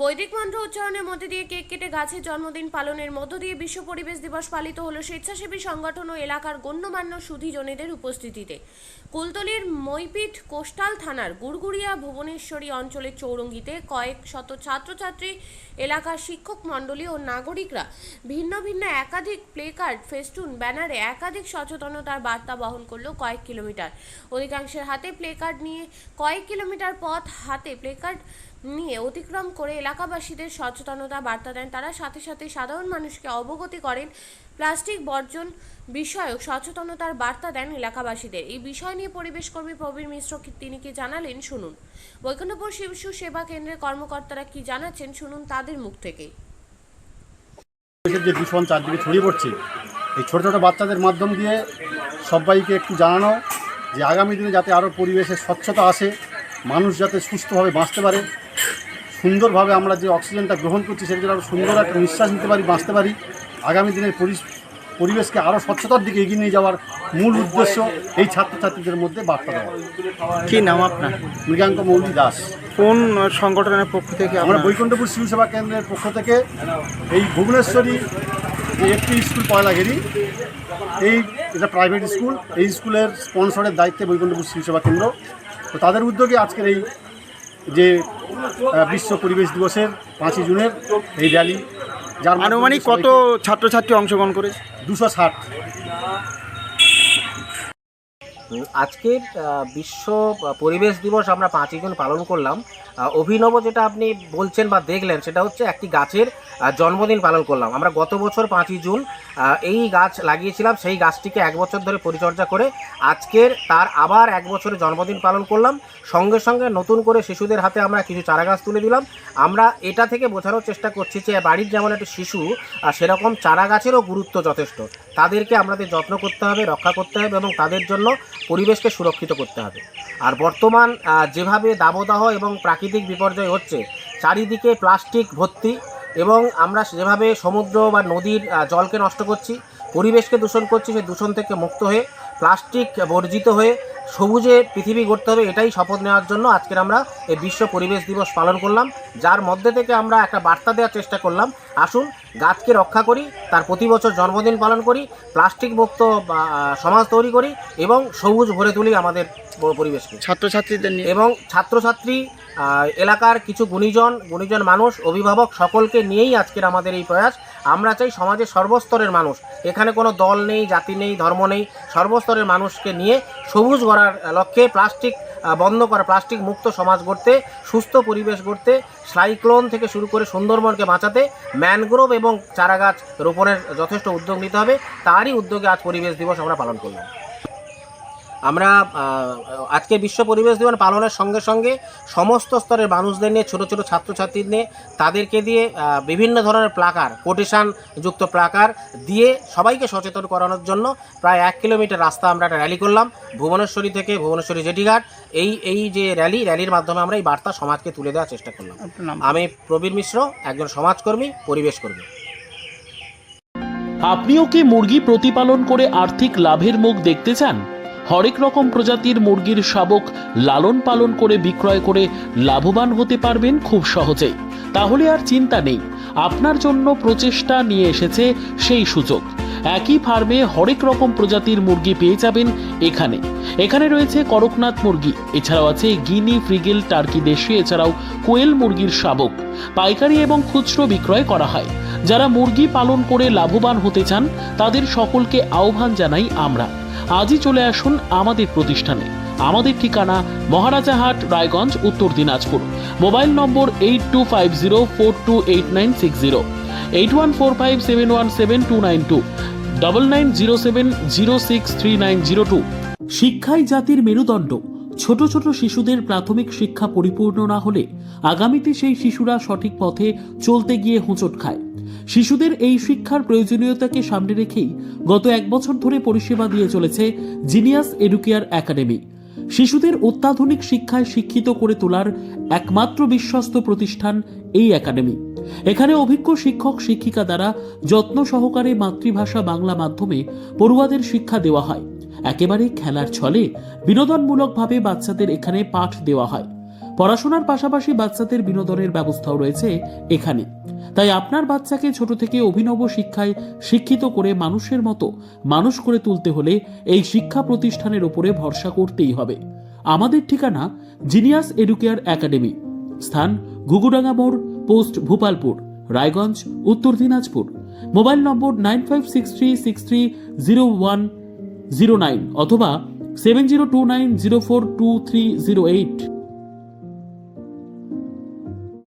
বৈদিক মন্ত্র উচ্চারণের মধ্যে দিয়ে কেক কেটে গাছের জন্মদিন পালনের মধ্য দিয়ে বিশ্ব পরিবেশ দিবস পালিত হলো স্বেচ্ছাসেবী সংগঠন ও এলাকার গণ্যমান্য সুধীজনেদের উপস্থিতিতে। কুলতলির মইপিঠ কোস্টাল থানার গুড়গুড়িয়া ভুবনেশ্বরী অঞ্চলের চৌরঙ্গিতে কয়েক শত ছাত্রছাত্রী, এলাকার শিক্ষক মণ্ডলী ও নাগরিকরা ভিন্ন ভিন্ন একাধিক প্লেকার্ড, ফেস্টুন, ব্যানারে একাধিক সচেতনতার বার্তা বহন করলো কয়েক কিলোমিটার। অধিকাংশের হাতে প্লেকার্ড নিয়ে কয়েক কিলোমিটার পথ হাতে প্লেকার্ড নিয়ে অতিক্রম করে এলাকাবাসীদের সচেতনতা বার্তা দেন তারা। সাথে সাথে সাধারণ মানুষকে অবগতি করেন প্লাস্টিক বর্জন বিষয়ক সচেতনতার বার্তা দেন এলাকাবাসীদের। এই বিষয় নিয়ে পরিবেশ কর্মী প্রবীর মিশ্র তিনি কি জানালেন শুনুন। বৈকুণ্ঠপুর শিশু সেবা কেন্দ্রের কর্মকর্তারা কি জানাচ্ছেন শুনুন তাদের মুখ থেকে। যে দূষণ চারদিকে ছড়িয়ে পড়ছে, এই ছোটো ছোটো বাচ্চাদের মাধ্যম দিয়ে সবাইকে একটু জানানো যে আগামী দিনে যাতে আরও পরিবেশের স্বচ্ছতা আসে, মানুষ যাতে সুস্থভাবে বাঁচতে পারে, সুন্দরভাবে আমরা যে অক্সিজেনটা গ্রহণ করছি সেটা যেন আরও সুন্দর একটা নিঃশ্বাস নিতে পারি, বাঁচতে পারি। আগামী দিনের পরিবেশকে আরও স্বচ্ছতার দিকে এগিয়ে নিয়ে যাওয়ার মূল উদ্দেশ্য এই ছাত্রছাত্রীদের মধ্যে বার্তা দেওয়া। কী নাম আপনার? মৃগাঙ্ক মৌলি দাস। কোন সংগঠনের পক্ষ থেকে? আমরা বৈকুণ্ঠপুর শিশু সেবা কেন্দ্রের পক্ষ থেকে এই ভুবনেশ্বরী একটি স্কুল পয়লাগেরি, এটা প্রাইভেট স্কুল, এই স্কুলের স্পন্সরের দায়িত্বে বৈকুণ্ঠপুর শিশু সেবা কেন্দ্র। তো তাদের উদ্যোগে আজকের এই যে বিশ্ব পরিবেশ দিবসের 5ই জুনের এই র্যালি, যার আনুমানিক কত ছাত্রছাত্রী অংশগ্রহণ করেছে? 260। আজকের বিশ্ব পরিবেশ দিবস আমরা 5ই জুন পালন করলাম। অভিনব যেটা আপনি বলছেন বা দেখলেন সেটা হচ্ছে একটি গাছের জন্মদিন পালন করলাম। আমরা গত বছর 5ই জুন এই গাছ লাগিয়েছিলাম, সেই গাছটিকে 1 বছর ধরে পরিচর্যা করে আজকের তার আবার 1 বছরের জন্মদিন পালন করলাম। সঙ্গে সঙ্গে নতুন করে শিশুদের হাতে আমরা কিছু চারা গাছ তুলে দিলাম। আমরা এটা থেকে বোঝানোর চেষ্টা করছি যে বাড়ির যেমন একটা শিশু, সেরকম চারা গাছেরও গুরুত্ব যথেষ্ট। তাদেরকে আমাদের যত্ন করতে হবে, রক্ষা করতে হবে এবং তাদের জন্য পরিবেশকে সুরক্ষিত করতে হবে। আর বর্তমান যেভাবে দাবদাহ এবং প্রাকৃতিক বিপর্যয় হচ্ছে, চারিদিকে প্লাস্টিক ভর্তি, এবং আমরা যেভাবে সমুদ্র বা নদীর জলকে নষ্ট করছি, পরিবেশকে দূষণ করছি, সেই দূষণ থেকে মুক্ত হয়ে প্লাস্টিক বর্জিত হয়ে সবুজে পৃথিবী গড়তে হবে, এটাই শপথ নেওয়ার জন্য আজকের আমরা এই বিশ্ব পরিবেশ দিবস পালন করলাম। যার মধ্যে থেকে আমরা একটা বার্তা দেওয়ার চেষ্টা করলাম, আসুন গাছকে রক্ষা করি, তার প্রতি বছর জন্মদিন পালন করি, প্লাস্টিক মুক্ত সমাজ তৈরি করি এবং সবুজ ভরে তুলি আমাদের পরিবেশকে। ছাত্রছাত্রীদের নিয়ে এবং ছাত্রছাত্রী, এলাকার কিছু গুণীজন মানুষ, অভিভাবক সকলকে নিয়েই আজকের আমাদের এই প্রয়াস। আমরা চাই সমাজের সর্বস্তরের মানুষ, এখানে কোনো দল নেই, জাতি নেই, ধর্ম নেই, সর্বস্তরের মানুষকে নিয়ে সবুজ গড়ার লক্ষ্যে প্লাস্টিক বন্ধ করা, প্লাস্টিক মুক্ত সমাজ গড়তে, সুস্থ পরিবেশ গড়তে, সাইক্লোন থেকে শুরু করে সুন্দরবনকে বাঁচাতে ম্যানগ্রোভ এবং চারাগাছ রোপণের যথেষ্ট উদ্যোগ নিতে হবে। তারই উদ্যোগে আজ পরিবেশ দিবস আমরা পালন করলাম। আমরা আজকে বিশ্ব পরিবেশ দিবস পালনের সঙ্গে সঙ্গে সমস্ত স্তরের মানুষদের নিয়ে, ছোটো ছোটো ছাত্রছাত্রীদের নিয়ে, তাদেরকে দিয়ে বিভিন্ন ধরনের প্লাকার, কোটেশান যুক্ত প্লাকার দিয়ে সবাইকে সচেতন করানোর জন্য প্রায় 1 কিলোমিটার রাস্তা আমরা একটা র্যালি করলাম ভুবনেশ্বরী থেকে ভুবনেশ্বরী জেটিঘাট। এই যে র্যালির মাধ্যমে আমরা এই বার্তা সমাজকে তুলে দেওয়ার চেষ্টা করলাম। আমি প্রবীর মিশ্র, একজন সমাজকর্মী, পরিবেশ কর্মী। আপনিও কি মুরগি প্রতিপালন করে আর্থিক লাভের মুখ দেখতে চান? হরেক রকম প্রজাতির মুরগির শাবক লালন পালন করে বিক্রয় করে লাভবান হতে পারবেন খুব সহজেই। তাহলে আর চিন্তা নেই, আপনার জন্য প্রচেষ্টা নিয়ে এসেছে সেই সুযোগ। একই ফার্মে হরেক রকম প্রজাতির মুরগি পেয়ে যাবেন এখানে রয়েছে করকনাথ মুরগি, এছাড়াও আছে গিনি, ফ্রিগেল, টার্কি দেশি, এছাড়াও কোয়েল মুরগির শাবক। পাইকারি এবং খুচরো বিক্রয় করা হয়। যারা মুরগি পালন করে লাভবান হতে চান তাদের সকলকে আহ্বান জানাই আমরা। আজই চলে আসুন আমাদের প্রতিষ্ঠানে। আমাদের ঠিকানা মহারাজাহাট, রায়গঞ্জ, উত্তর দিনাজপুর। মোবাইল নম্বর 8250428960, 8145717292, 9907063902। শিক্ষাই জাতির মেরুদণ্ড। ছোট ছোট শিশুদের প্রাথমিক শিক্ষা পরিপূর্ণ না হলে আগামীতে সেই শিশুরা সঠিক পথে চলতে গিয়ে হোঁচট খায়। শিশুদের এই শিক্ষার প্রয়োজনীয়তাকে সামনে রেখেই গত 1 বছর ধরে পরিষেবা দিয়ে চলেছে জিনিয়াস এডুকেয়ার একাডেমি। শিশুদের অত্যাধুনিক শিক্ষায় শিক্ষিত করে তোলার একমাত্র বিশ্বস্ত প্রতিষ্ঠান এই একাডেমি। এখানে অভিজ্ঞ শিক্ষক শিক্ষিকা দ্বারা যত্ন সহকারে মাতৃভাষা বাংলা মাধ্যমে পড়ুয়াদের শিক্ষা দেওয়া হয়। একেবারে খেলার ছলে বিনোদনমূলকভাবে বাচ্চাদের এখানে পাঠ দেওয়া হয়। পড়াশোনার পাশাপাশি বাচ্চাদের বিনোদনের ব্যবস্থাও রয়েছে এখানে। তাই আপনার বাচ্চাকে ছোট থেকে অভিনব শিক্ষায় শিক্ষিত করে মানুষের মতো মানুষ করে তুলতে হলে এই শিক্ষা প্রতিষ্ঠানের উপরে ভরসা করতেই হবে। আমাদের ঠিকানা জিনিয়াস এডুকেয়ার একাডেমি, স্থান ঘুঘুডাঙ্গা মোড়, পোস্ট ভূপালপুর, রায়গঞ্জ, উত্তর দিনাজপুর। মোবাইল নম্বর 9563630109 অথবা 7029042308।